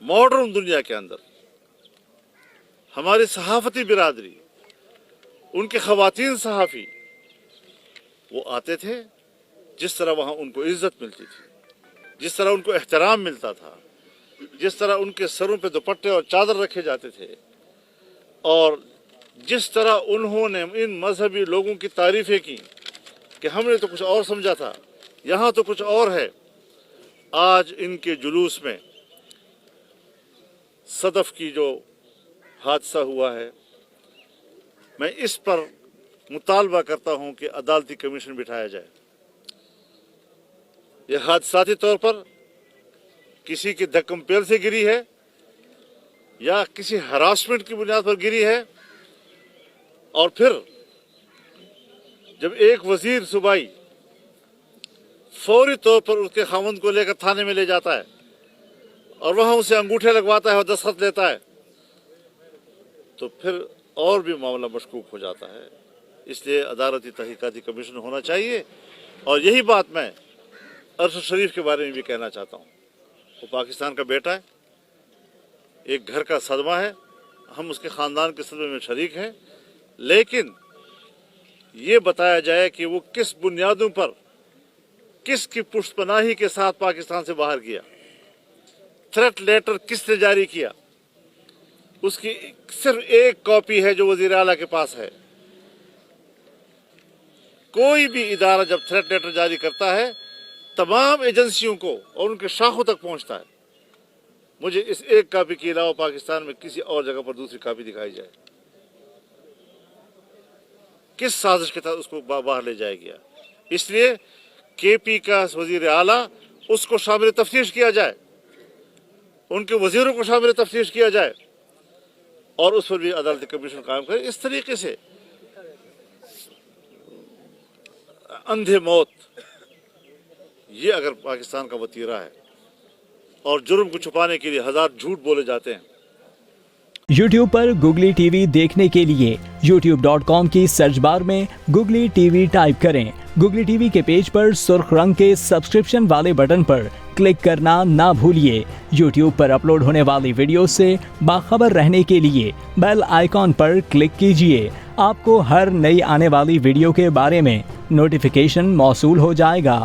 Modern दुनिया के अंदर हमारी सहाफ़ती बिरादरी, उनके ख़वातीन सहाफ़ी, वो आते थे, जिस तरह वहाँ उनको इज़्ज़त मिलती थी, जिस तरह उनको एहतराम मिलता था, जिस तरह उनके सरों पे दुपट्टे और चादर रखे जाते थे, और जिस तरह उन्होंने इन मजहबी लोगों की तारीफ़ें की कि हमने तो कुछ और समझा था, यहाँ तो कुछ और है। आज इनके जुलूस में सदफ की जो हादसा हुआ है, मैं इस पर मुतालबा करता हूँ कि अदालती कमीशन बिठाया जाए। यह हादसाती तौर पर किसी की धक्कम पेल से गिरी है या किसी हरासमेंट की बुनियाद पर गिरी है, और फिर जब एक वजीर सूबाई फौरी तौर पर उसके खामंद को लेकर थाने में ले जाता है और वहाँ उसे अंगूठे लगवाता है और दस्तखत लेता है, तो फिर और भी मामला मशकूक हो जाता है। इसलिए अदालती तहकीकाती कमीशन होना चाहिए। और यही बात मैं अरशद शरीफ के बारे में भी कहना चाहता हूँ। वो पाकिस्तान का बेटा है, एक घर का सदमा है, हम उसके ख़ानदान के सदमे में शरीक हैं, लेकिन ये बताया जाए कि वो किस बुनियादों पर, किसकी पुष्टपनाही के साथ पाकिस्तान से बाहर किया, थ्रेट लेटर किसने जारी किया, उसकी सिर्फ एक कॉपी है जो वज़ीर आला के पास है। कोई भी इदारा जब थ्रेट लेटर जारी करता है, तमाम एजेंसियों को और उनके शाखों तक पहुंचता है। मुझे इस एक कॉपी के अलावा पाकिस्तान में किसी और जगह पर दूसरी कॉपी दिखाई जाए। किस साजिश के तहत उसको बाहर ले जाया गया। इसलिए केपी का वज़ीर आला, उसको शामिल तफ्तीश किया जाए, उनके वज़ीरों को शामिल तफ्तीश किया जाए और उस पर भी अदालती कमीशन कायम करे। इस तरीके से अंधे मौत, ये अगर पाकिस्तान का वतीरा है और जुर्म को छुपाने के लिए हजार झूठ बोले जाते हैं। YouTube पर Googly TV देखने के लिए youtube.com की सर्च बार में Googly TV टाइप करें। Googly TV के पेज पर सुर्ख रंग के सब्सक्रिप्शन वाले बटन पर क्लिक करना ना भूलिए। YouTube पर अपलोड होने वाली वीडियो से बाखबर रहने के लिए बेल आइकॉन पर क्लिक कीजिए। आपको हर नई आने वाली वीडियो के बारे में नोटिफिकेशन मौसूल हो जाएगा।